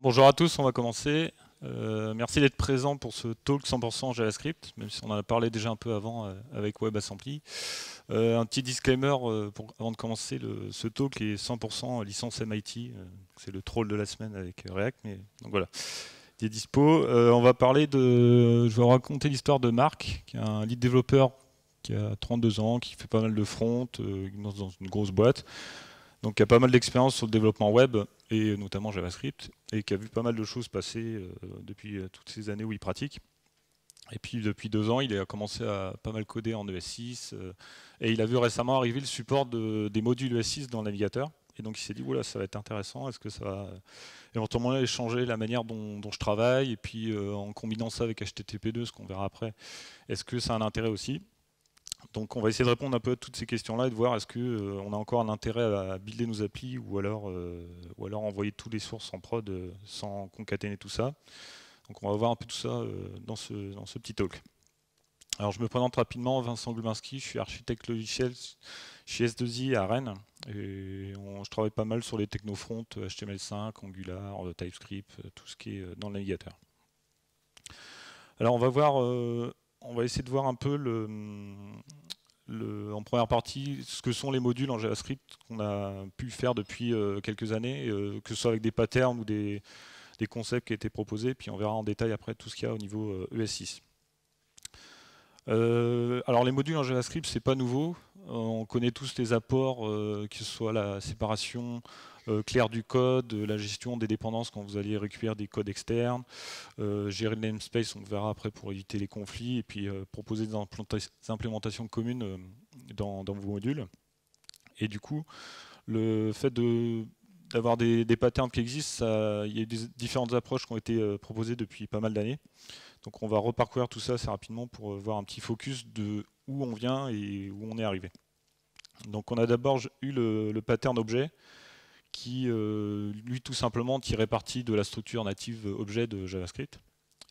Bonjour à tous, on va commencer. Merci d'être présent pour ce talk 100% JavaScript, même si on en a parlé déjà un peu avant avec WebAssembly. Un petit disclaimer avant de commencer, ce talk est 100% licence MIT. C'est le troll de la semaine avec React, mais donc voilà, il est dispo. On va parler je vais raconter l'histoire de Marc, qui est un lead développeur qui a 32 ans, qui fait pas mal de front, dans une grosse boîte. Donc qui a pas mal d'expérience sur le développement web et notamment JavaScript et qui a vu pas mal de choses passer depuis toutes ces années où il pratique. Et puis depuis 2 ans, il a commencé à pas mal coder en ES6 et il a vu récemment arriver le support des modules ES6 dans le navigateur. Et donc il s'est dit, oula, ça va être intéressant, est-ce que ça va éventuellement changer la manière dont je travaille et puis en combinant ça avec HTTP2, ce qu'on verra après, est-ce que ça a un intérêt aussi? Donc on va essayer de répondre un peu à toutes ces questions-là et de voir est-ce qu'on a encore un intérêt à builder nos applis ou alors envoyer tous les sources en prod sans concaténer tout ça. Donc on va voir un peu tout ça dans ce petit talk. Alors je me présente rapidement, Vincent Glubinski, je suis architecte logiciel chez S2I à Rennes. Et je travaille pas mal sur les technofronts HTML5, Angular, TypeScript, tout ce qui est dans le navigateur. Alors on va essayer de voir un peu en première partie ce que sont les modules en JavaScript qu'on a pu faire depuis quelques années, que ce soit avec des patterns ou des concepts qui ont été proposés, puis on verra en détail après tout ce qu'il y a au niveau ES6. Alors les modules en JavaScript, c'est pas nouveau. On connaît tous les apports, que ce soit la séparation claire du code, la gestion des dépendances quand vous allez récupérer des codes externes, gérer le namespace, on verra après pour éviter les conflits, et puis proposer des implémentations communes dans vos modules. Et du coup, le fait d'avoir des patterns qui existent, il y a différentes approches qui ont été proposées depuis pas mal d'années. Donc on va reparcourir tout ça assez rapidement pour voir un petit focus de où on vient et où on est arrivé. Donc on a d'abord eu le pattern objet qui, lui, tout simplement tirait parti de la structure native objet de JavaScript.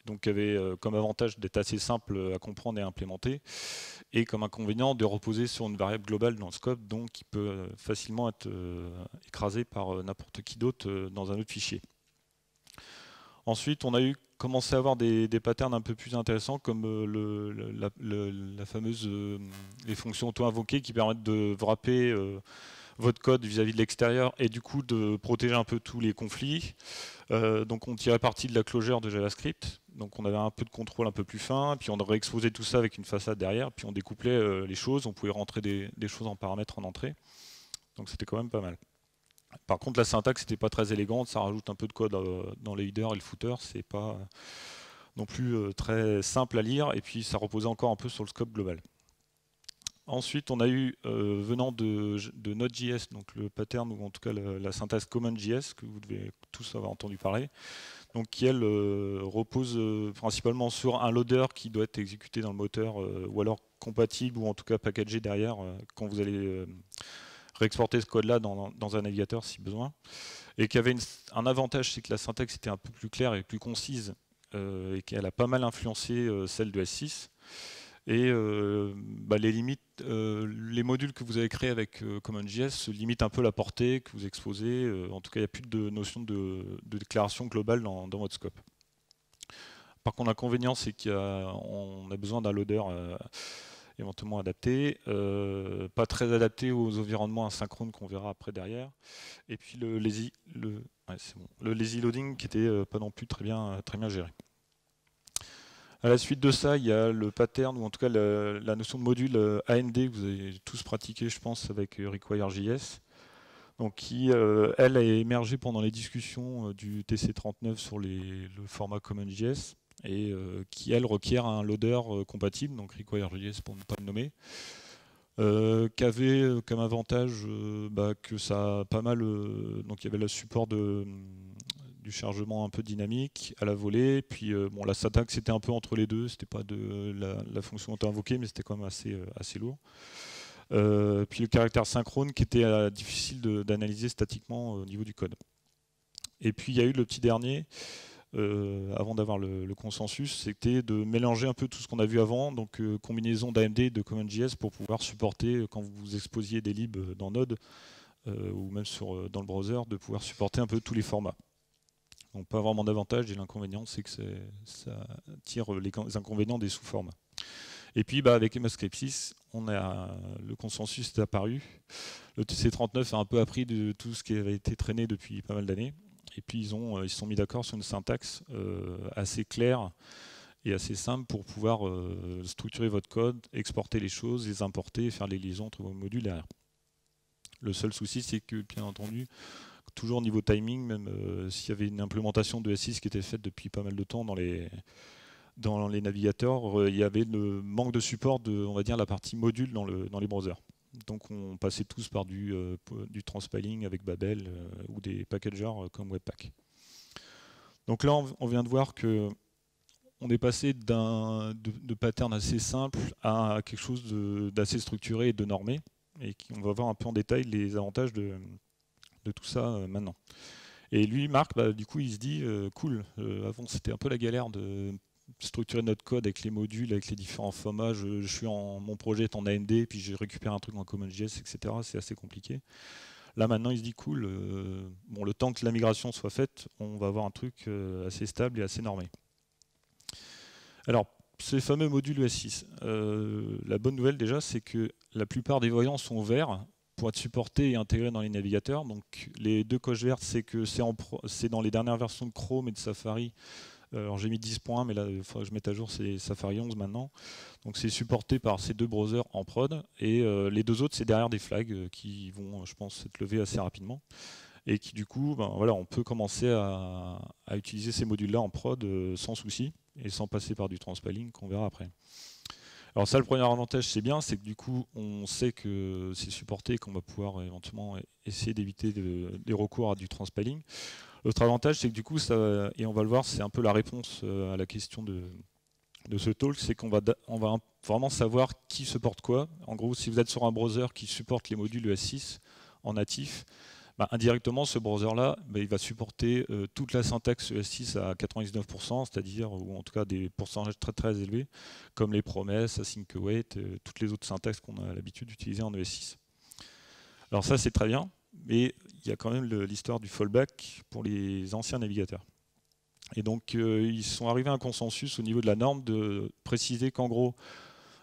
Donc avait comme avantage d'être assez simple à comprendre et à implémenter, et comme inconvénient de reposer sur une variable globale dans le scope, donc qui peut facilement être écrasé par n'importe qui d'autre dans un autre fichier. Ensuite, on a commencé à avoir des patterns un peu plus intéressants, comme la fameuse les fonctions auto-invoquées qui permettent de wrapper votre code vis-à-vis de l'extérieur et du coup de protéger un peu tous les conflits. Donc on tirait parti de la closure de JavaScript, donc on avait un peu de contrôle un peu plus fin, puis on réexposait tout ça avec une façade derrière, puis on découplait les choses, on pouvait rentrer des choses en paramètres en entrée, donc c'était quand même pas mal. Par contre la syntaxe n'était pas très élégante, ça rajoute un peu de code dans les headers et le footer, c'est pas non plus très simple à lire, et puis ça reposait encore un peu sur le scope global. Ensuite, on a eu, venant de Node.js, donc le pattern, ou en tout cas la syntaxe CommonJS, que vous devez tous avoir entendu parler, donc qui, elle, repose principalement sur un loader qui doit être exécuté dans le moteur, ou alors compatible, ou en tout cas packagé derrière, quand vous allez réexporter ce code-là dans un navigateur si besoin. Et qui avait un avantage, c'est que la syntaxe était un peu plus claire et plus concise, et qu'elle a pas mal influencé celle de S6. Et les limites, les modules que vous avez créés avec CommonJS se limitent un peu la portée que vous exposez. En tout cas, il n'y a plus de notion de déclaration globale dans votre scope. Par contre, l'inconvénient, c'est qu'on a besoin d'un loader éventuellement adapté, pas très adapté aux environnements asynchrones qu'on verra après derrière. Et puis le lazy loading qui était pas non plus très bien géré. À la suite de ça, il y a le pattern, ou en tout cas la notion de module AND que vous avez tous pratiqué, je pense, avec Require.js, donc qui, elle, a émergé pendant les discussions du TC39 sur le format CommonJS, et qui, elle, requiert un loader compatible, donc Require.js pour ne pas le nommer, qui avait comme avantage que ça a pas mal... donc il y avait le support du chargement un peu dynamique à la volée, puis bon, la syntaxe c'était un peu entre les deux, c'était pas de la fonction auto-invoquée, mais c'était quand même assez lourd. Puis le caractère synchrone qui était difficile d'analyser statiquement au niveau du code. Et puis il y a eu le petit dernier, avant d'avoir le consensus, c'était de mélanger un peu tout ce qu'on a vu avant, donc combinaison d'AMD et de CommonJS pour pouvoir supporter, quand vous exposiez des libs dans Node, ou même dans le browser, de pouvoir supporter un peu tous les formats. Donc pas vraiment d'avantage, et l'inconvénient c'est que ça tire les inconvénients des sous-formes. Et puis avec EMAScript 6, le consensus est apparu. Le TC39 a un peu appris de tout ce qui avait été traîné depuis pas mal d'années. Et puis ils se sont mis d'accord sur une syntaxe assez claire et assez simple pour pouvoir structurer votre code, exporter les choses, les importer, faire les liaisons entre vos modules derrière. Le seul souci, c'est que, bien entendu, toujours au niveau timing, même s'il y avait une implémentation de S6 qui était faite depuis pas mal de temps dans les navigateurs, il y avait le manque de support de, on va dire, la partie module dans les browsers. Donc on passait tous par du transpiling avec Babel ou des packagers comme Webpack. Donc là, on vient de voir que on est passé de pattern assez simple à quelque chose d'assez structuré et de normé. Et on va voir un peu en détail les avantages de tout ça maintenant. Et lui, Marc, du coup, il se dit cool, avant c'était un peu la galère de structurer notre code avec les modules, avec les différents formats. Mon projet est en AMD, puis je récupère un truc en CommonJS, etc. C'est assez compliqué. Là maintenant, il se dit cool, le temps que la migration soit faite, on va avoir un truc assez stable et assez normé. Alors, ces fameux modules ES6, la bonne nouvelle déjà, c'est que la plupart des voyants sont verts pour être supportés et intégrés dans les navigateurs. Donc les deux coches vertes, c'est que c'est dans les dernières versions de Chrome et de Safari. Alors j'ai mis 10.1, mais là il faudrait que je mette à jour, c'est Safari 11 maintenant. Donc c'est supporté par ces deux browsers en prod. Et les deux autres, c'est derrière des flags qui vont, je pense, être levés assez rapidement. Et qui du coup, on peut commencer à utiliser ces modules-là en prod sans souci et sans passer par du transpiling qu'on verra après. Alors ça, le premier avantage, c'est bien, c'est que du coup, on sait que c'est supporté et qu'on va pouvoir éventuellement essayer d'éviter des recours à du transpiling. L'autre avantage, c'est que du coup, et on va le voir, c'est un peu la réponse à la question de ce talk, c'est qu'on va vraiment savoir qui supporte quoi. En gros, si vous êtes sur un browser qui supporte les modules ES6 en natif, indirectement, ce browser-là, il va supporter toute la syntaxe ES6 à 99%, c'est-à-dire, ou en tout cas des pourcentages très très élevés, comme les promesses, async await, toutes les autres syntaxes qu'on a l'habitude d'utiliser en ES6. Alors ça, c'est très bien, mais il y a quand même l'histoire du fallback pour les anciens navigateurs. Et donc, ils sont arrivés à un consensus au niveau de la norme de préciser qu'en gros,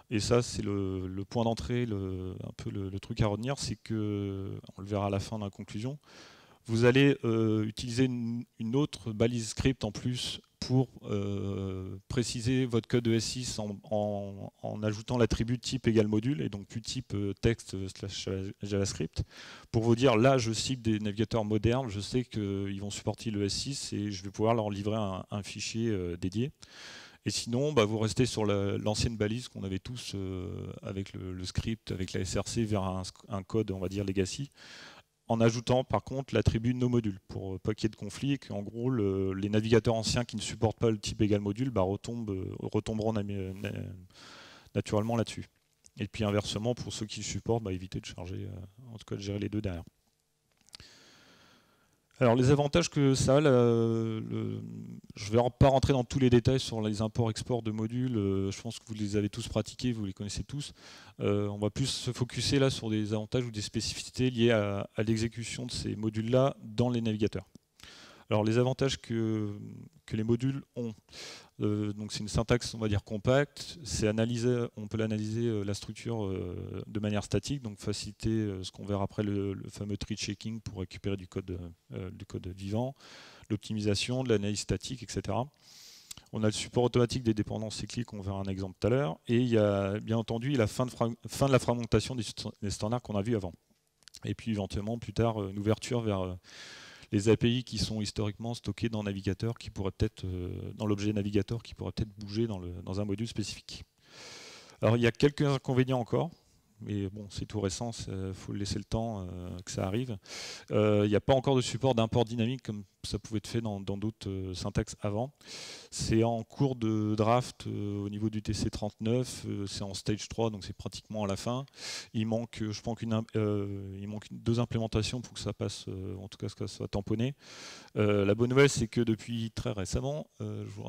et ça, c'est le point d'entrée, un peu le truc à retenir, c'est que, on le verra à la fin dans la conclusion, vous allez utiliser une autre balise script en plus pour préciser votre code ES6 en ajoutant l'attribut type égale module, et donc plus type texte / JavaScript, pour vous dire là, je cible des navigateurs modernes, je sais qu'ils vont supporter le ES6 et je vais pouvoir leur livrer un fichier dédié. Et sinon, vous restez sur l'ancienne balise qu'on avait tous avec le script, avec la SRC vers un code, on va dire, legacy, en ajoutant par contre l'attribut noModule pour pas qu'il y ait de conflit et qu'en gros les navigateurs anciens qui ne supportent pas le type égal module retomberont naturellement là-dessus. Et puis inversement, pour ceux qui le supportent, éviter de charger, en tout cas de gérer les deux derrière. Alors les avantages que ça a, je ne vais pas rentrer dans tous les détails sur les imports-exports de modules, je pense que vous les avez tous pratiqués, vous les connaissez tous. On va plus se focuser là sur des avantages ou des spécificités liées à l'exécution de ces modules-là dans les navigateurs. Alors les avantages que les modules ont, donc c'est une syntaxe, on va dire, compacte, on peut l'analyser la structure de manière statique, donc faciliter ce qu'on verra après, le fameux tree checking pour récupérer du code vivant, l'optimisation, de l'analyse statique, etc. On a le support automatique des dépendances cycliques, on verra un exemple tout à l'heure, et il y a bien entendu la fin de la fragmentation des standards qu'on a vu avant. Et puis éventuellement plus tard une ouverture vers les API qui sont historiquement stockés dans Navigator, qui pourraient peut-être dans l'objet Navigator, qui pourrait peut-être bouger dans un module spécifique. Alors il y a quelques inconvénients encore, mais bon, c'est tout récent, il faut laisser le temps que ça arrive. Il n'y a pas encore de support d'import dynamique comme ça pouvait être fait dans d'autres syntaxes avant. C'est en cours de draft au niveau du TC39, c'est en stage 3, donc c'est pratiquement à la fin. Il manque, je pense, il manque 2 implémentations pour que ça passe, en tout cas que ça soit tamponné. La bonne nouvelle, c'est que depuis très récemment,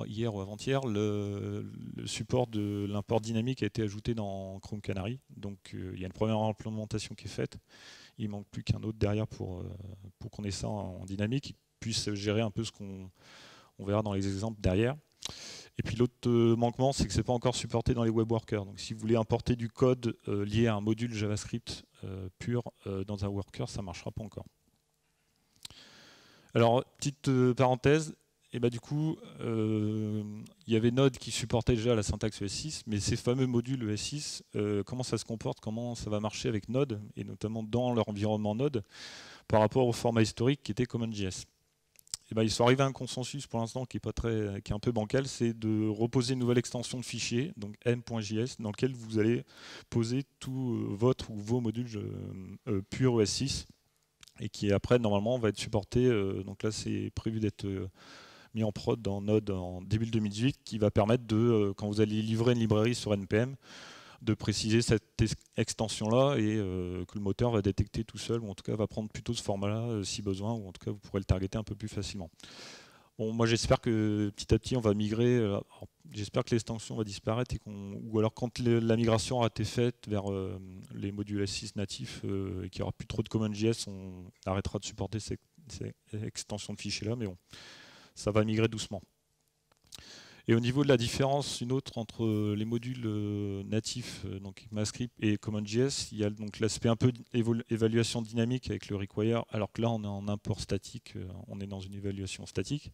hier ou avant-hier, le support de l'import dynamique a été ajouté dans Chrome Canary. Donc il y a une première implémentation qui est faite. Il manque plus qu'un autre derrière pour qu'on ait ça en dynamique. puisse gérer un peu ce qu'on verra dans les exemples derrière. Et puis l'autre manquement, c'est que ce n'est pas encore supporté dans les web workers. Donc si vous voulez importer du code lié à un module JavaScript pur dans un worker, ça ne marchera pas encore. Alors, petite parenthèse, et bah, du coup, il y avait Node qui supportait déjà la syntaxe ES6, mais ces fameux modules ES6, comment ça se comporte, comment ça va marcher avec Node, et notamment dans leur environnement Node, par rapport au format historique qui était CommonJS. Et bah, ils sont arrivés à un consensus pour l'instant qui est un peu bancal, c'est de reposer une nouvelle extension de fichier, donc m.js, dans lequel vous allez poser tout votre ou vos modules purs ES6, et qui après normalement va être supporté. Donc là c'est prévu d'être mis en prod dans Node en début 2018, qui va permettre de, quand vous allez livrer une librairie sur NPM, de préciser cette extension-là et que le moteur va détecter tout seul, ou en tout cas va prendre plutôt ce format-là si besoin, ou en tout cas vous pourrez le targeter un peu plus facilement. Bon, moi j'espère que petit à petit on va migrer, j'espère que l'extension va disparaître, ou alors quand la migration aura été faite vers les modules S6 natifs et qu'il n'y aura plus trop de CommonJS, on arrêtera de supporter ces extensions de fichiers-là, mais bon, ça va migrer doucement. Et au niveau de la différence, une autre entre les modules natifs, donc MassScript et CommonJS, il y a donc l'aspect un peu évaluation dynamique avec le require, alors que là on est en import statique, on est dans une évaluation statique.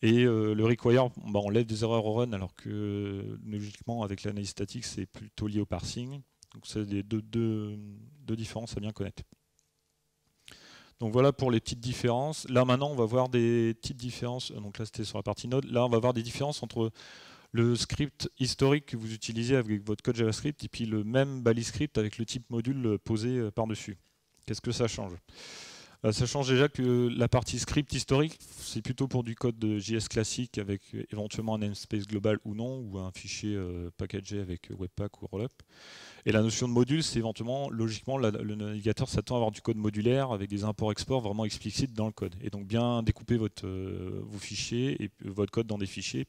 Et le require, bah, on lève des erreurs au run, alors que logiquement avec l'analyse statique c'est plutôt lié au parsing. Donc c'est deux différences à bien connaître. Donc voilà pour les petites différences. Là maintenant on va voir des petites différences, donc là c'était sur la partie Node, là on va voir des différences entre le script historique que vous utilisez avec votre code JavaScript et puis le même balise script avec le type module posé par-dessus. Qu'est-ce que ça change? Ça change déjà que la partie script historique, c'est plutôt pour du code de JS classique avec éventuellement un namespace global ou non, ou un fichier packagé avec Webpack ou Rollup. Et la notion de module, c'est éventuellement, logiquement, le navigateur s'attend à avoir du code modulaire avec des imports-exports vraiment explicites dans le code. Et donc bien découper vos fichiers et votre code dans des fichiers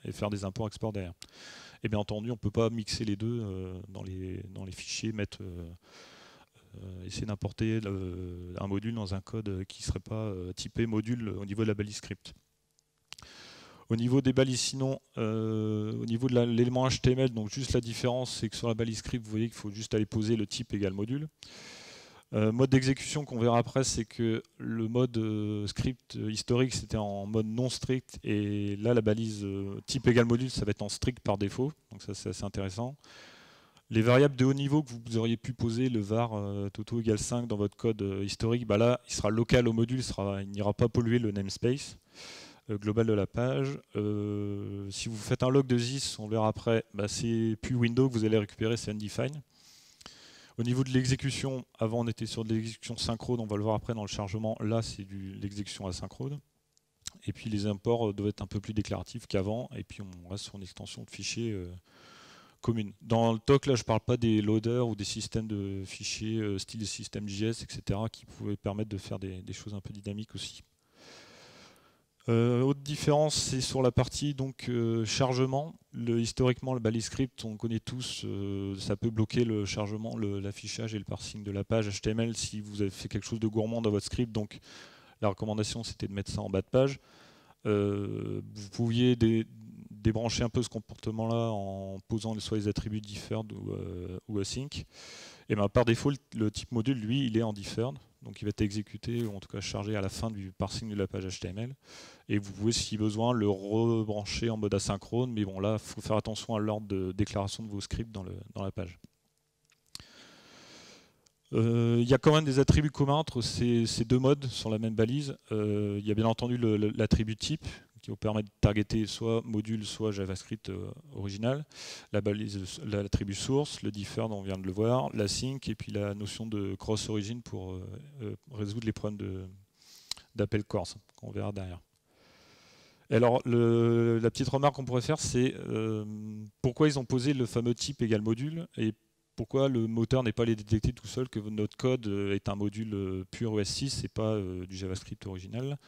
et faire des imports-exports derrière. Et bien entendu, on ne peut pas mixer les deux dans les fichiers, essayer d'importer un module dans un code qui ne serait pas typé module au niveau de la balise script. Au niveau des balises, sinon, au niveau de l'élément HTML, donc juste la différence, c'est que sur la balise script, vous voyez qu'il faut juste aller poser le type égale module. Mode d'exécution qu'on verra après, c'est que le mode script historique, c'était en mode non strict, et là, la balise type égale module, ça va être en strict par défaut, donc ça c'est assez intéressant. Les variables de haut niveau que vous auriez pu poser, le var toto égale 5 dans votre code historique, bah là, il sera local au module, il n'ira pas polluer le namespace global de la page. Si vous faites un log de this, on verra après, bah, c'est plus window que vous allez récupérer, c'est undefined. Au niveau de l'exécution, avant on était sur de l'exécution synchrone, on va le voir après dans le chargement, là c'est de l'exécution asynchrone. Et puis les imports doivent être un peu plus déclaratifs qu'avant, et puis on reste sur une extension de fichiers commune. Dans le talk, là je ne parle pas des loaders ou des systèmes de fichiers style système JS, etc., qui pouvaient permettre de faire des choses un peu dynamiques aussi. Autre différence, c'est sur la partie donc, chargement. Historiquement, le balise script, on connaît tous, ça peut bloquer le chargement, l'affichage et le parsing de la page HTML si vous avez fait quelque chose de gourmand dans votre script. Donc la recommandation, c'était de mettre ça en bas de page. Vous pouviez débrancher un peu ce comportement-là en posant soit les attributs deferred ou async. Et ben, par défaut, le type module, lui, il est en deferred. Donc il va être exécuté, ou en tout cas chargé à la fin du parsing de la page HTML. Et vous pouvez, si besoin, le rebrancher en mode asynchrone. Mais bon, là, il faut faire attention à l'ordre de déclaration de vos scripts dans la page. Il y a quand même des attributs communs entre ces deux modes sur la même balise. Il y a bien entendu l'attribut type, qui vous permet de targeter soit module, soit JavaScript original, l'attribut source, le deferred, on vient de le voir, l'async, et puis la notion de cross-origin pour résoudre les problèmes d'appel corse, qu'on verra derrière. Et alors, la petite remarque qu'on pourrait faire, c'est pourquoi ils ont posé le fameux type égale module, et pourquoi le moteur n'est pas allé détecter tout seul que notre code est un module pur OS6 et pas du JavaScript original.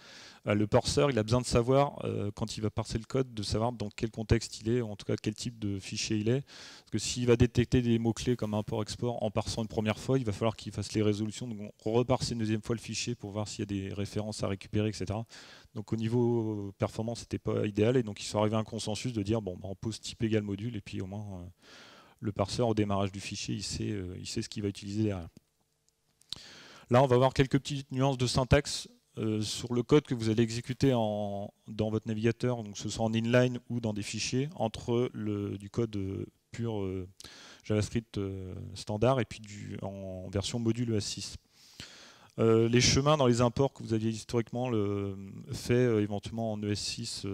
Le parseur, il a besoin de savoir, quand il va parser le code, de savoir dans quel contexte il est, ou en tout cas quel type de fichier il est. Parce que s'il va détecter des mots-clés comme import-export en parsant une première fois, il va falloir qu'il fasse les résolutions, donc on reparse une deuxième fois le fichier pour voir s'il y a des références à récupérer, etc. Donc au niveau performance, c'était pas idéal, et donc ils sont arrivés à un consensus de dire, bon, on pose type égal module, et puis au moins le parseur au démarrage du fichier, il sait ce qu'il va utiliser derrière. Là, on va voir quelques petites nuances de syntaxe sur le code que vous allez exécuter dans votre navigateur, donc que ce soit en inline ou dans des fichiers, entre du code pur JavaScript standard et puis en version module ES6. Les chemins dans les imports que vous aviez historiquement fait éventuellement en ES6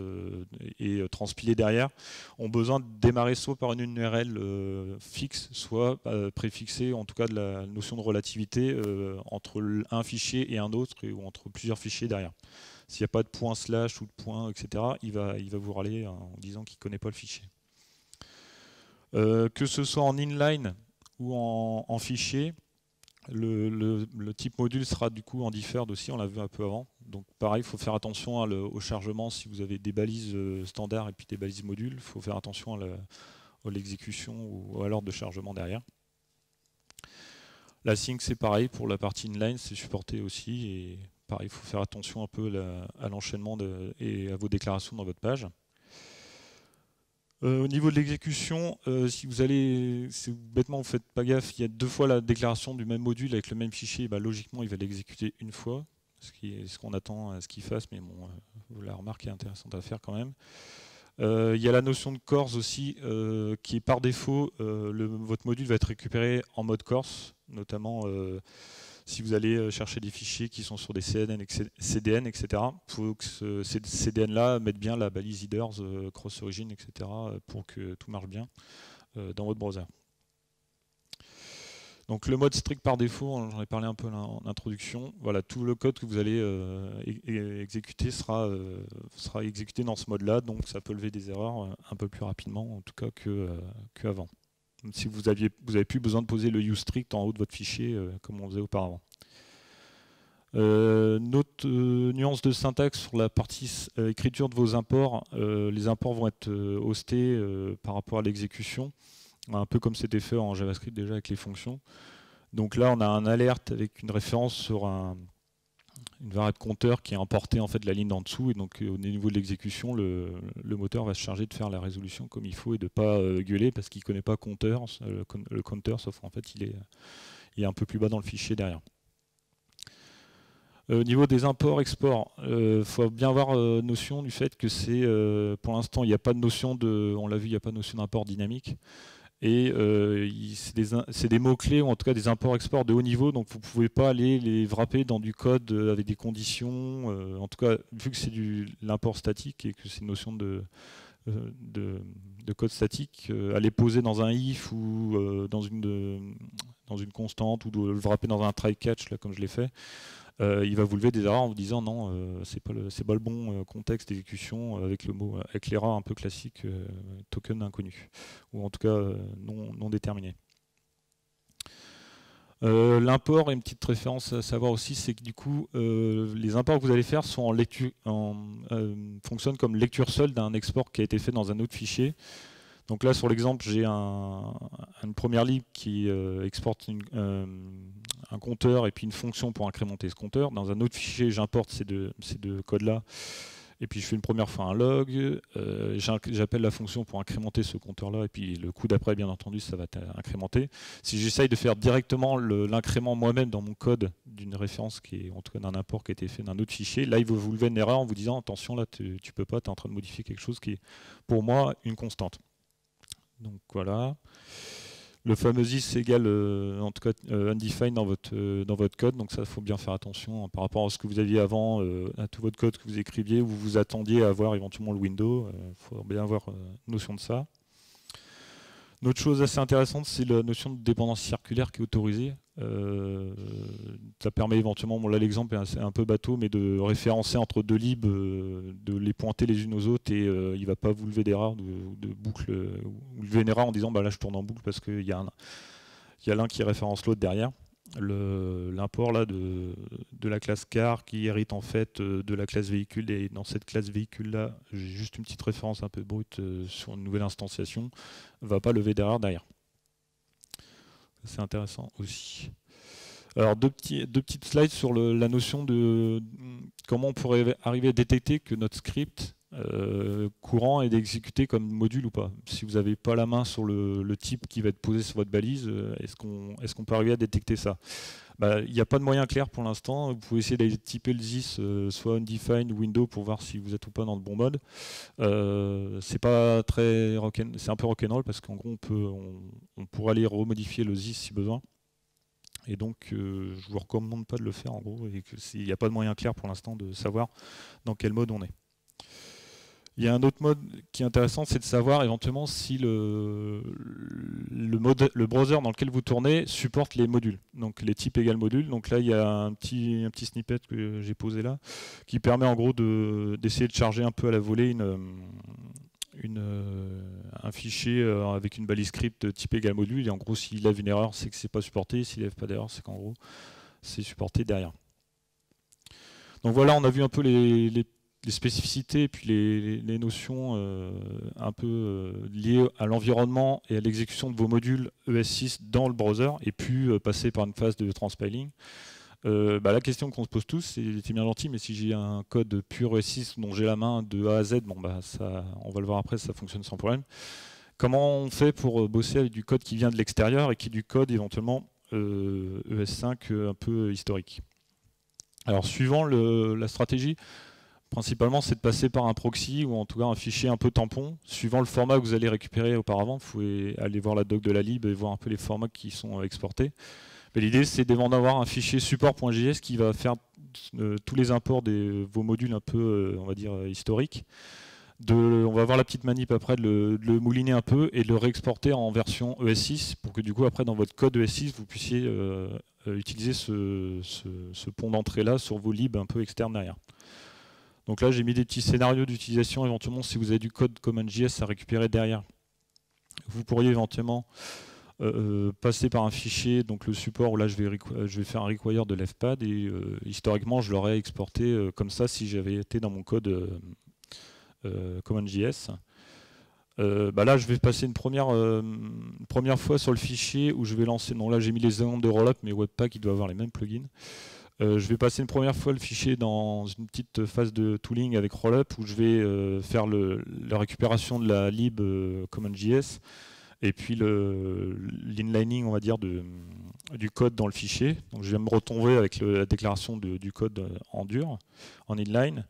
et transpilés derrière ont besoin de démarrer soit par une URL fixe, soit préfixée, en tout cas de la notion de relativité entre un fichier et un autre, ou entre plusieurs fichiers derrière. S'il n'y a pas de point slash ou de point, etc., il va vous râler en disant qu'il ne connaît pas le fichier. Que ce soit en inline ou en fichier, le type module sera du coup en deferred aussi, on l'a vu un peu avant. Donc pareil, il faut faire attention au chargement. Si vous avez des balises standards et puis des balises modules, il faut faire attention à l'exécution ou à l'ordre de chargement derrière. L'async, c'est pareil, pour la partie inline, c'est supporté aussi. Et pareil, il faut faire attention un peu à l'enchaînement et à vos déclarations dans votre page. Au niveau de l'exécution, si bêtement vous ne faites pas gaffe, il y a 2 fois la déclaration du même module avec le même fichier, bah, logiquement il va l'exécuter une fois, ce qu'on attend à ce qu'il fasse, mais bon, la remarque est intéressante à faire quand même. Il y a la notion de CORS aussi, qui est par défaut, votre module va être récupéré en mode CORS, notamment si vous allez chercher des fichiers qui sont sur des CDN, etc. Il faut que ces CDN-là mettent bien la balise headers, cross-origin, etc. pour que tout marche bien dans votre browser. Donc le mode strict par défaut, j'en ai parlé un peu en introduction, voilà, tout le code que vous allez exécuter sera exécuté dans ce mode-là, donc ça peut lever des erreurs un peu plus rapidement en tout cas qu'avant. Si vous n'avez plus besoin de poser le useStrict en haut de votre fichier comme on faisait auparavant. Notre nuance de syntaxe sur la partie écriture de vos imports, les imports vont être hostés par rapport à l'exécution, un peu comme c'était fait en JavaScript déjà avec les fonctions. Donc là on a un alerte avec une référence sur une variable compteur qui est importée en fait de la ligne d'en dessous, et donc au niveau de l'exécution, le moteur va se charger de faire la résolution comme il faut et de ne pas gueuler parce qu'il ne connaît pas compteur, le counter, sauf qu'en fait il est un peu plus bas dans le fichier derrière. Au niveau des imports-exports, faut bien avoir notion du fait que pour l'instant il n'y a pas de notion on l'a vu, il n'y a pas de notion d'import dynamique. Et c'est des mots-clés, ou en tout cas des imports-exports de haut niveau, donc vous ne pouvez pas aller les wrapper dans du code avec des conditions. En tout cas, vu que c'est l'import statique et que c'est une notion de code statique, aller poser dans un if ou dans une constante, ou de le wrapper dans un try-catch, là, comme je l'ai fait, il va vous lever des erreurs en vous disant non, c'est pas le bon contexte d'exécution avec l'erreur un peu classique token inconnu, ou en tout cas non déterminé. L'import, et une petite référence à savoir aussi, c'est que du coup les imports que vous allez faire fonctionnent comme lecture seule d'un export qui a été fait dans un autre fichier. Donc là sur l'exemple, j'ai une première libre qui exporte un compteur et puis une fonction pour incrémenter ce compteur. Dans un autre fichier, j'importe ces deux codes-là, et puis je fais une première fois un log, j'appelle la fonction pour incrémenter ce compteur-là, et puis le coup d'après, bien entendu, ça va être incrémenté. Si j'essaye de faire directement l'incrément moi-même dans mon code d'une référence, en tout cas d'un import qui a été fait d'un autre fichier, là il va vous lever une erreur en vous disant attention, là tu peux pas, tu es en train de modifier quelque chose qui est pour moi une constante. Donc voilà. Le fameux is égale en tout cas undefined dans votre code, donc ça il faut bien faire attention par rapport à ce que vous aviez avant, à tout votre code que vous écriviez, où vous attendiez à avoir éventuellement le window, il faut bien avoir notion de ça. Une autre chose assez intéressante, c'est la notion de dépendance circulaire qui est autorisée. Ça permet éventuellement, bon là l'exemple est un peu bateau, mais de référencer entre deux libs, de les pointer les unes aux autres, et il ne va pas vous lever d'erreur de boucle, ou lever une erreur en disant bah là je tourne en boucle parce qu'il y a il y a l'un qui référence l'autre derrière. L'import là de la classe car qui hérite en fait de la classe véhicule, et dans cette classe véhicule là, j'ai juste une petite référence un peu brute sur une nouvelle instanciation, va pas lever d'erreur derrière. C'est intéressant aussi. Alors deux petites slides sur la notion de comment on pourrait arriver à détecter que notre script courant est d'exécuter comme module ou pas. Si vous n'avez pas la main sur le type qui va être posé sur votre balise, est-ce qu'on peut arriver à détecter ça? Il n'y a pas de moyen clair pour l'instant. Vous pouvez essayer d'aller typer le ZIS, soit undefined ou window, pour voir si vous êtes ou pas dans le bon mode. C'est pas très c'est un peu rock'n'roll parce qu'en gros on pourrait aller remodifier le ZIS si besoin. Et donc je vous recommande pas de le faire en gros, et qu'il n'y a pas de moyen clair pour l'instant de savoir dans quel mode on est. Il y a un autre mode qui est intéressant, c'est de savoir éventuellement si le browser dans lequel vous tournez supporte les modules, donc les types égale modules. Donc là, il y a un petit snippet que j'ai posé là, qui permet en gros d'essayer de charger un peu à la volée un fichier avec une balise script type égale module. Et en gros, s'il lève une erreur, c'est que c'est pas supporté. S'il lève pas d'erreur, c'est qu'en gros, c'est supporté derrière. Donc voilà, on a vu un peu les spécificités et puis les notions un peu liées à l'environnement et à l'exécution de vos modules ES6 dans le browser, et puis passer par une phase de transpiling. La question qu'on se pose tous, c'est bien gentil, mais si j'ai un code pur ES6 dont j'ai la main de A à Z, on va le voir après, ça fonctionne sans problème. Comment on fait pour bosser avec du code qui vient de l'extérieur et qui est du code éventuellement ES5 un peu historique? Alors suivant la stratégie, principalement, c'est de passer par un proxy ou en tout cas un fichier un peu tampon. Suivant le format que vous allez récupérer auparavant, vous pouvez aller voir la doc de la lib et voir un peu les formats qui sont exportés. Mais l'idée, c'est d'avoir un fichier support.js qui va faire tous les imports de vos modules un peu, on va dire, historiques. On va voir la petite manip après, de le mouliner un peu et de le réexporter en version ES6 pour que du coup, après, dans votre code ES6, vous puissiez utiliser ce pont d'entrée-là sur vos libs un peu externes derrière. Donc là, j'ai mis des petits scénarios d'utilisation, éventuellement, si vous avez du code CommonJS à récupérer derrière. Vous pourriez éventuellement passer par un fichier, donc le support, où là, je vais faire un require de l'FPAD, et historiquement, je l'aurais exporté comme ça si j'avais été dans mon code CommonJS. Là, je vais passer une première fois sur le fichier où je vais lancer. Non, là, j'ai mis les exemples de Rollup, mais Webpack, il doit avoir les mêmes plugins. Je vais passer une première fois le fichier dans une petite phase de tooling avec Rollup où je vais faire la récupération de la lib CommonJS et puis l'inlining, on va dire, du code dans le fichier. Donc je vais me retomber avec la déclaration du code en dur, en inline.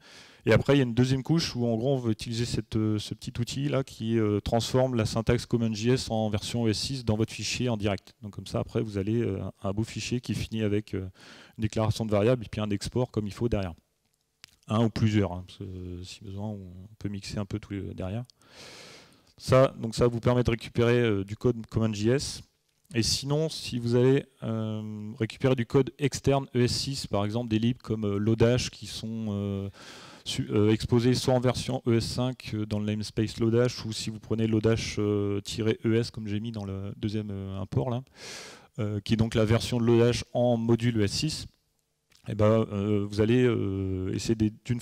Et après, il y a une deuxième couche où en gros on va utiliser ce petit outil là qui transforme la syntaxe CommonJS en version ES6 dans votre fichier en direct. Donc comme ça, après, vous allez un beau fichier qui finit avec une déclaration de variable et puis un export comme il faut derrière. Un ou plusieurs, hein, parce que, si besoin, on peut mixer un peu tous les derrière. Donc ça vous permet de récupérer du code CommonJS. Et sinon, si vous allez récupérer du code externe ES6, par exemple des libs comme Lodash qui sont exposés soit en version ES5 dans le namespace Lodash, ou si vous prenez Lodash-ES comme j'ai mis dans le deuxième import là, qui est donc la version de Lodash en module ES6, vous allez essayer d'une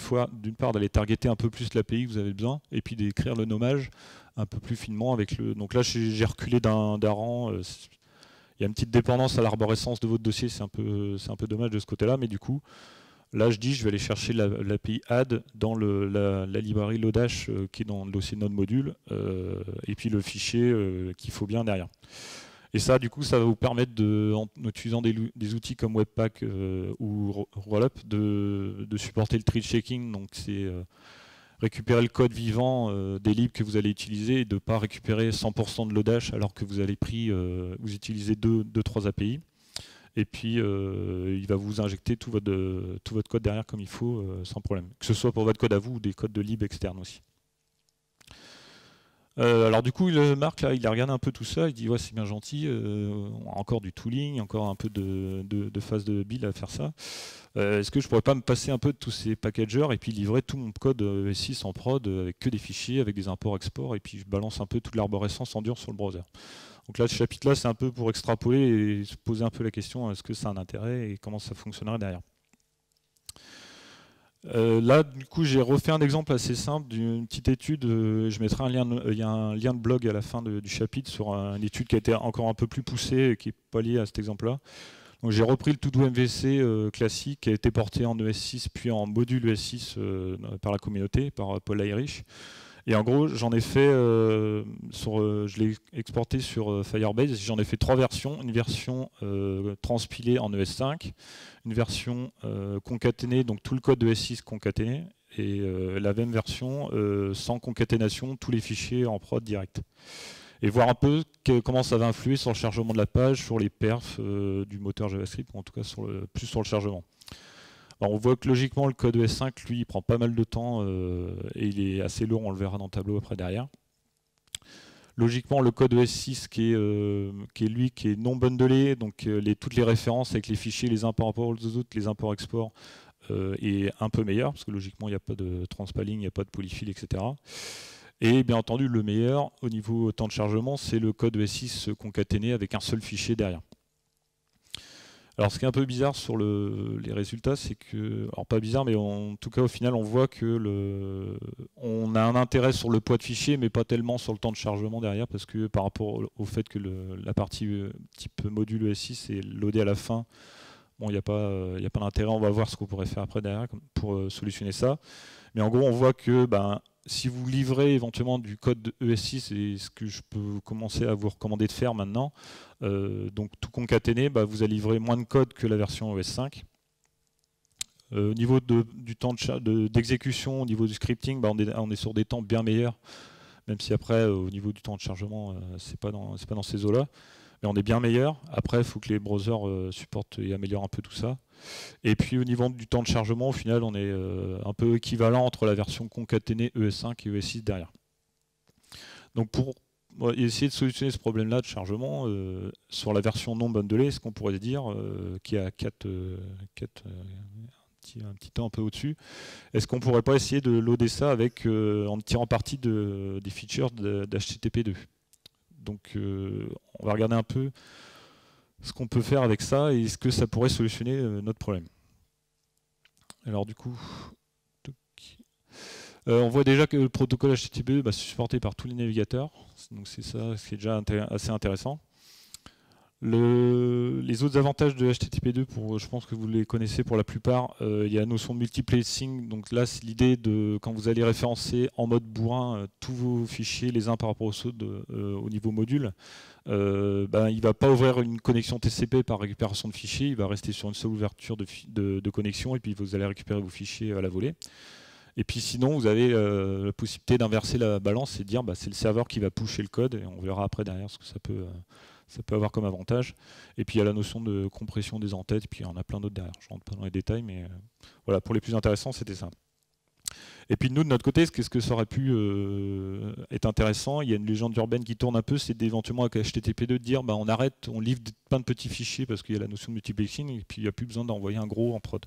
part d'aller targeter un peu plus l'API que vous avez besoin, et puis d'écrire le nommage un peu plus finement avec le. Donc là, j'ai reculé d'un rang. Il y a une petite dépendance à l'arborescence de votre dossier, c'est un peu dommage de ce côté-là, mais du coup, là, je vais aller chercher l'API add dans la librairie Lodash qui est dans le dossier node module, et puis le fichier qu'il faut bien derrière. Et ça, du coup, ça va vous permettre, en utilisant des outils comme Webpack ou Rollup, de supporter le tree checking. Donc, c'est récupérer le code vivant des libs que vous allez utiliser et de ne pas récupérer 100% de Lodash alors que vous allez vous utilisez 2-3 API. Et puis, il va vous injecter tout votre code derrière comme il faut, sans problème. Que ce soit pour votre code à vous ou des codes de lib externes aussi. Alors du coup, Marc, là, il a regardé un peu tout ça, il dit ouais, c'est bien gentil, encore du tooling, encore un peu de phase de build à faire ça. Est-ce que je pourrais pas me passer un peu de tous ces packagers et puis livrer tout mon code ES6 en prod avec que des fichiers, avec des imports-exports, et puis je balance un peu toute l'arborescence en dur sur le browser? Donc là, ce chapitre-là, c'est un peu pour extrapoler et se poser un peu la question, est-ce que ça a un intérêt et comment ça fonctionnerait derrière. Là, du coup, j'ai refait un exemple assez simple d'une petite étude. Je mettrai un lien, il y a un lien de blog à la fin du chapitre sur une étude qui a été encore un peu plus poussée et qui n'est pas liée à cet exemple-là. Donc j'ai repris le To-Do MVC classique qui a été porté en ES6 puis en module ES6 par la communauté, par Paul Irish. Et en gros, j'en ai fait, je l'ai exporté sur Firebase. J'en ai fait 3 versions. Une version transpilée en ES5, une version concaténée, donc tout le code de ES6 concaténé, et la même version sans concaténation, tous les fichiers en prod direct. Et voir un peu comment ça va influer sur le chargement de la page, sur les perfs du moteur JavaScript, ou en tout cas plus sur le chargement. Alors on voit que logiquement le code ES5 lui il prend pas mal de temps et il est assez lourd, on le verra dans le tableau après derrière. Logiquement le code ES6 qui est non bundlé, donc toutes les références avec les fichiers les uns par rapport aux autres, les imports-exports est un peu meilleur, parce que logiquement il n'y a pas de transpaling, il n'y a pas de polyfill, etc. Et bien entendu le meilleur au niveau temps de chargement, c'est le code ES6 concaténé avec un seul fichier derrière. Alors ce qui est un peu bizarre sur les résultats, c'est que, alors pas bizarre, mais en tout cas au final on voit que on a un intérêt sur le poids de fichier, mais pas tellement sur le temps de chargement derrière, parce que par rapport au fait que la partie type module ES6 est loadée à la fin, bon il n'y a pas d'intérêt, on va voir ce qu'on pourrait faire après derrière pour solutionner ça. Mais en gros on voit que si vous livrez éventuellement du code de ES6, et ce que je peux commencer à vous recommander de faire maintenant, donc tout concaténé, vous allez livrer moins de code que la version ES5. Au niveau du temps d'exécution, au niveau du scripting, on est sur des temps bien meilleurs, même si après, au niveau du temps de chargement, c'est pas dans ces eaux-là. Mais on est bien meilleur. Après, il faut que les browsers supportent et améliorent un peu tout ça. Et puis au niveau du temps de chargement, au final, on est un peu équivalent entre la version concaténée ES5 et ES6 derrière. Donc pour essayer de solutionner ce problème-là de chargement, sur la version non bundlée, ce qu'on pourrait dire, qui a un petit temps un peu au-dessus, est-ce qu'on ne pourrait pas essayer de loader ça avec, en tirant parti des features d'HTTP2 ? Donc on va regarder un peu ce qu'on peut faire avec ça et est-ce que ça pourrait solutionner notre problème. Alors du coup, on voit déjà que le protocole HTTP2 est supporté par tous les navigateurs, donc c'est ça ce qui est déjà assez intéressant. Les autres avantages de HTTP2, je pense que vous les connaissez pour la plupart, il y a la notion de multiplexing, donc là c'est l'idée de quand vous allez référencer en mode bourrin tous vos fichiers les uns par rapport aux autres au niveau module, il ne va pas ouvrir une connexion TCP par récupération de fichiers, il va rester sur une seule ouverture de connexion et puis vous allez récupérer vos fichiers à la volée. Et puis sinon vous avez la possibilité d'inverser la balance et de dire c'est le serveur qui va pusher le code et on verra après derrière ce que ça peut avoir comme avantage. Et puis il y a la notion de compression des entêtes, et puis il y en a plein d'autres derrière. Je ne rentre pas dans les détails, mais voilà, pour les plus intéressants, c'était ça. Et puis nous, de notre côté, qu'est-ce que ça aurait pu être intéressant? Il y a une légende urbaine qui tourne un peu, c'est d'éventuellement avec HTTP2 de dire on arrête, on livre plein de petits fichiers parce qu'il y a la notion de multiplexing, et puis il n'y a plus besoin d'envoyer un gros en prod.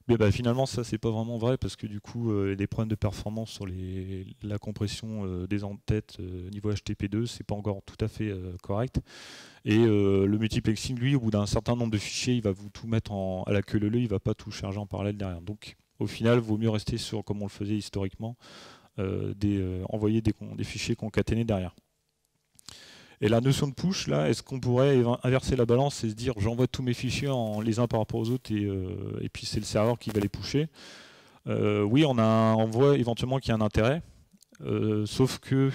Mais finalement, ça, c'est pas vraiment vrai parce que du coup, il y a des problèmes de performance sur la compression des entêtes niveau HTTP2, c'est pas encore tout à fait correct. Et le multiplexing, lui, au bout d'un certain nombre de fichiers, il va vous tout mettre à la queue leu, il va pas tout charger en parallèle derrière. Donc, au final, il vaut mieux rester sur, comme on le faisait historiquement, envoyer des fichiers concaténés derrière. Et la notion de push, là, est-ce qu'on pourrait inverser la balance et se dire j'envoie tous mes fichiers les uns par rapport aux autres et puis c'est le serveur qui va les pusher? Oui, on voit éventuellement qu'il y a un intérêt, sauf que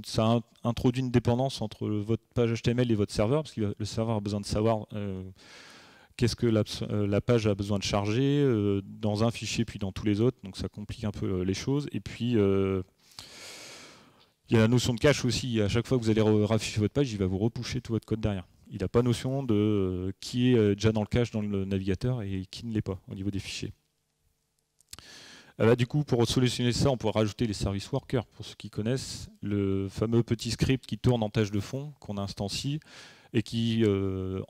ça introduit une dépendance entre votre page HTML et votre serveur, parce que le serveur a besoin de savoir qu'est-ce que la page a besoin de charger dans un fichier puis dans tous les autres, donc ça complique un peu les choses. Et puis il y a la notion de cache aussi. À chaque fois que vous allez rafficher votre page, il va vous repusher tout votre code derrière. Il n'a pas notion de qui est déjà dans le cache dans le navigateur et qui ne l'est pas au niveau des fichiers. Du coup, pour solutionner ça, on pourrait rajouter les service workers. Pour ceux qui connaissent, le fameux petit script qui tourne en tâche de fond, qu'on instancie, et qui,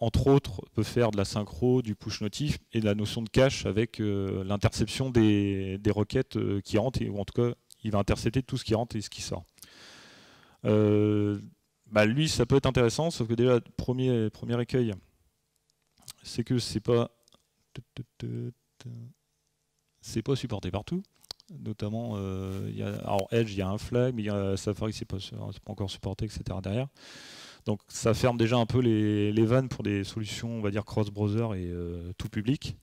entre autres, peut faire de la synchro, du push notif, et de la notion de cache avec l'interception des requêtes qui rentrent, ou en tout cas, il va intercepter tout ce qui rentre et ce qui sort. Bah, lui, ça peut être intéressant, sauf que déjà, premier écueil, c'est que c'est pas supporté partout. Notamment, alors Edge, il y a un flag, mais Safari, c'est pas encore supporté, etc. derrière. Donc ça ferme déjà un peu les vannes pour des solutions, on va dire, cross-browser et tout public.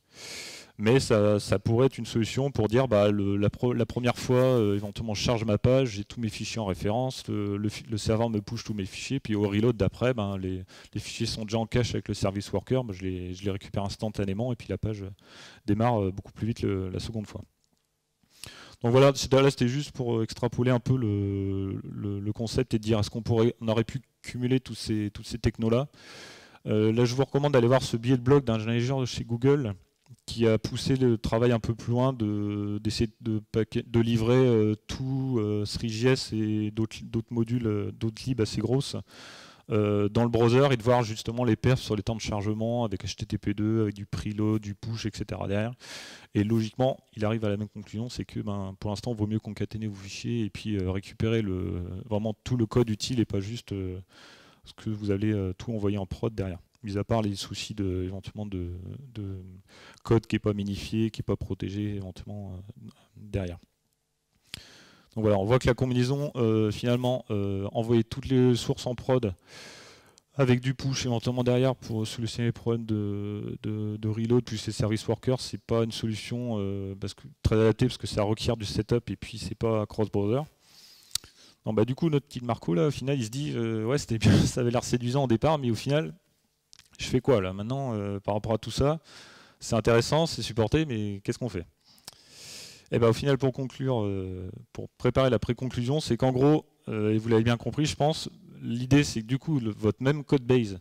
Mais ça pourrait être une solution pour dire bah, la première fois, éventuellement, je charge ma page, j'ai tous mes fichiers en référence, le serveur me push tous mes fichiers, puis au reload d'après, ben, les fichiers sont déjà en cache avec le service worker, ben, je les récupère instantanément, et puis la page démarre beaucoup plus vite la seconde fois. Donc voilà, là c'était juste pour extrapoler un peu le concept et dire est-ce qu'on aurait pu cumuler toutes ces technos-là. Là je vous recommande d'aller voir ce billet de blog d'un ingénieur de chez Google qui a poussé le travail un peu plus loin d'essayer de livrer tout 3JS et d'autres modules, d'autres libs assez grosses dans le browser et de voir justement les perfs sur les temps de chargement avec HTTP2, avec du preload, du push, etc. derrière. Et logiquement, il arrive à la même conclusion, c'est que pour l'instant, il vaut mieux concaténer vos fichiers et puis récupérer vraiment tout le code utile et pas juste ce que vous allez tout envoyer en prod derrière. Mis à part les soucis éventuellement de code qui n'est pas minifié, qui n'est pas protégé éventuellement derrière. Donc voilà, on voit que la combinaison, finalement, envoyer toutes les sources en prod avec du push éventuellement derrière pour solutionner les problèmes de reload plus les service workers, c'est pas une solution très adaptée parce que ça requiert du setup et puis c'est pas cross-browser. Bah, du coup, notre petit Marco, là, au final, il se dit ouais, c'était bien, ça avait l'air séduisant au départ, mais au final, je fais quoi là maintenant par rapport à tout ça? C'est intéressant, c'est supporté, mais qu'est-ce qu'on fait? Et bah, au final, pour conclure, pour préparer la pré-conclusion, c'est qu'en gros, et vous l'avez bien compris, je pense, l'idée c'est que du coup, votre même code base,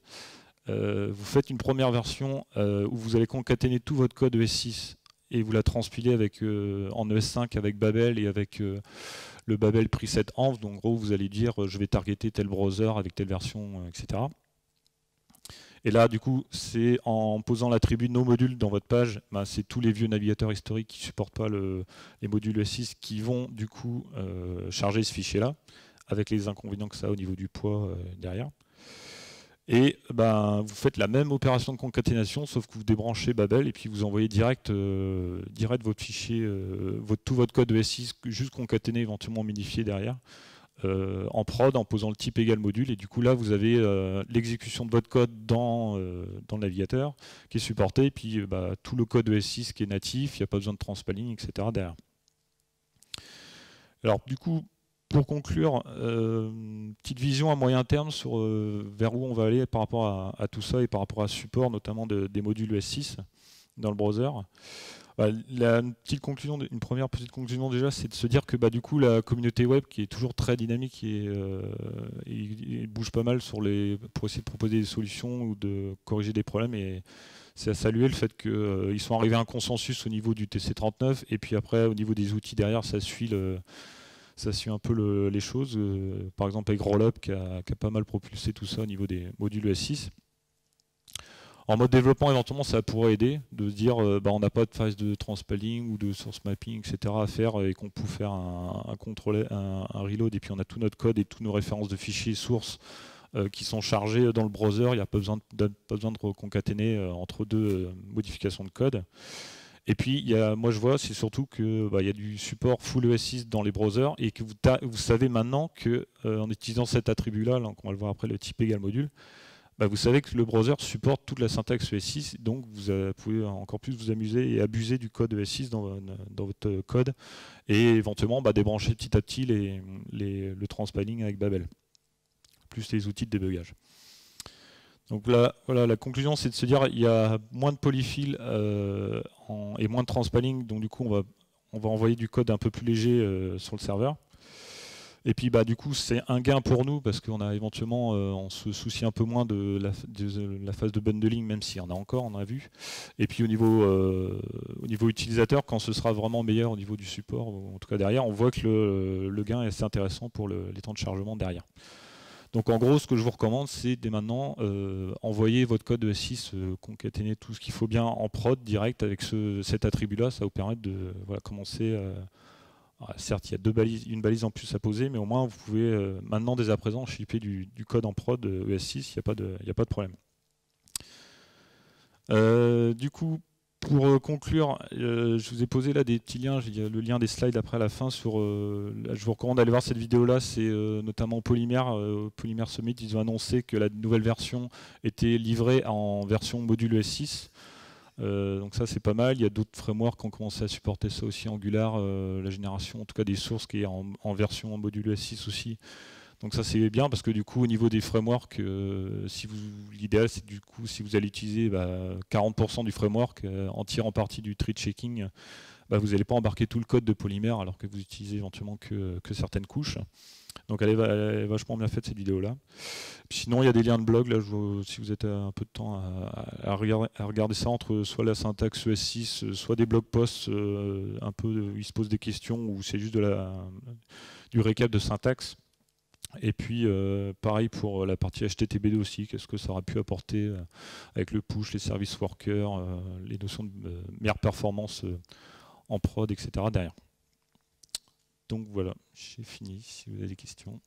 vous faites une première version où vous allez concaténer tout votre code ES6 et vous la transpilez en ES5 avec Babel et avec le Babel preset env. Donc en gros, vous allez dire je vais targeter tel browser avec telle version, etc. Et là, du coup, c'est en posant l'attribut no module dans votre page, bah, c'est tous les vieux navigateurs historiques qui ne supportent pas les modules ES6 qui vont du coup charger ce fichier-là, avec les inconvénients que ça a au niveau du poids derrière. Et ben, vous faites la même opération de concaténation, sauf que vous débranchez Babel et puis vous envoyez direct votre fichier, tout votre code ES6, juste concaténé, éventuellement modifié derrière, en prod en posant le type égal module. Et du coup, là, vous avez l'exécution de votre code dans le navigateur qui est supporté, et puis tout le code ES6 qui est natif, il n'y a pas besoin de transpalling, etc. derrière. Alors, du coup, pour conclure, petite vision à moyen terme sur vers où on va aller par rapport à tout ça et par rapport à ce support, notamment des modules ES6 dans le browser. Une première petite conclusion déjà, c'est de se dire que du coup la communauté web qui est toujours très dynamique et bouge pas mal pour essayer de proposer des solutions ou de corriger des problèmes, et c'est à saluer le fait qu'ils sont arrivés à un consensus au niveau du TC39 et puis après au niveau des outils derrière ça suit un peu les choses, par exemple avec Rollup qui a pas mal propulsé tout ça au niveau des modules ES6. En mode développement, éventuellement, ça pourrait aider de se dire on n'a pas de phase de transpalling ou de source mapping, etc. à faire et qu'on peut faire un reload et puis on a tout notre code et toutes nos références de fichiers sources qui sont chargés dans le browser. Il n'y a pas besoin de reconcaténer entre deux modifications de code. Et puis, moi je vois, c'est surtout qu'il y a du support full ES6 dans les browsers et que vous savez maintenant qu'en utilisant cet attribut-là, on va le voir après, le type égal module, vous savez que le browser supporte toute la syntaxe ES6, donc vous pouvez encore plus vous amuser et abuser du code ES6 dans votre code et éventuellement débrancher petit à petit le transpiling avec Babel, plus les outils de débugage. Donc là, voilà, la conclusion c'est de se dire il y a moins de polyfill et moins de transpiling, donc du coup on va envoyer du code un peu plus léger sur le serveur. Et puis du coup c'est un gain pour nous parce qu'on a éventuellement on se soucie un peu moins de la phase de bundling, même s'il y en a encore, on a vu. Et puis au niveau utilisateur, quand ce sera vraiment meilleur au niveau du support, en tout cas derrière, on voit que le gain est assez intéressant pour les temps de chargement derrière. Donc en gros, ce que je vous recommande, c'est dès maintenant envoyer votre code ES6, concaténer tout ce qu'il faut bien en prod direct avec cet attribut-là. Ça va vous permettre de commencer Alors, certes, il y a une balise en plus à poser, mais au moins vous pouvez maintenant, dès à présent, shipper du code en prod ES6, il n'y a pas de problème. Du coup, pour conclure, je vous ai posé là des petits liens, il y a le lien des slides après à la fin sur. Là, je vous recommande d'aller voir cette vidéo là, c'est notamment Polymer Summit, ils ont annoncé que la nouvelle version était livrée en version module ES6. Donc ça c'est pas mal, il y a d'autres frameworks qui ont commencé à supporter ça aussi, Angular, la génération en tout cas des sources qui est en version en module ES6 aussi. Donc ça c'est bien parce que du coup au niveau des frameworks, l'idéal c'est du coup si vous allez utiliser 40% du framework en tirant parti du tree checking, vous n'allez pas embarquer tout le code de Polymer alors que vous utilisez éventuellement que certaines couches. Donc elle est vachement bien faite cette vidéo là. Sinon il y a des liens de blog, là, si vous êtes un peu de temps à regarder ça entre soit la syntaxe ES6, soit des blog posts un peu où ils se posent des questions ou c'est juste du récap de syntaxe. Et puis pareil pour la partie HTTP2 aussi, qu'est-ce que ça aurait pu apporter avec le push, les services workers, les notions de meilleure performance en prod, etc. derrière. Donc voilà, j'ai fini, si vous avez des questions.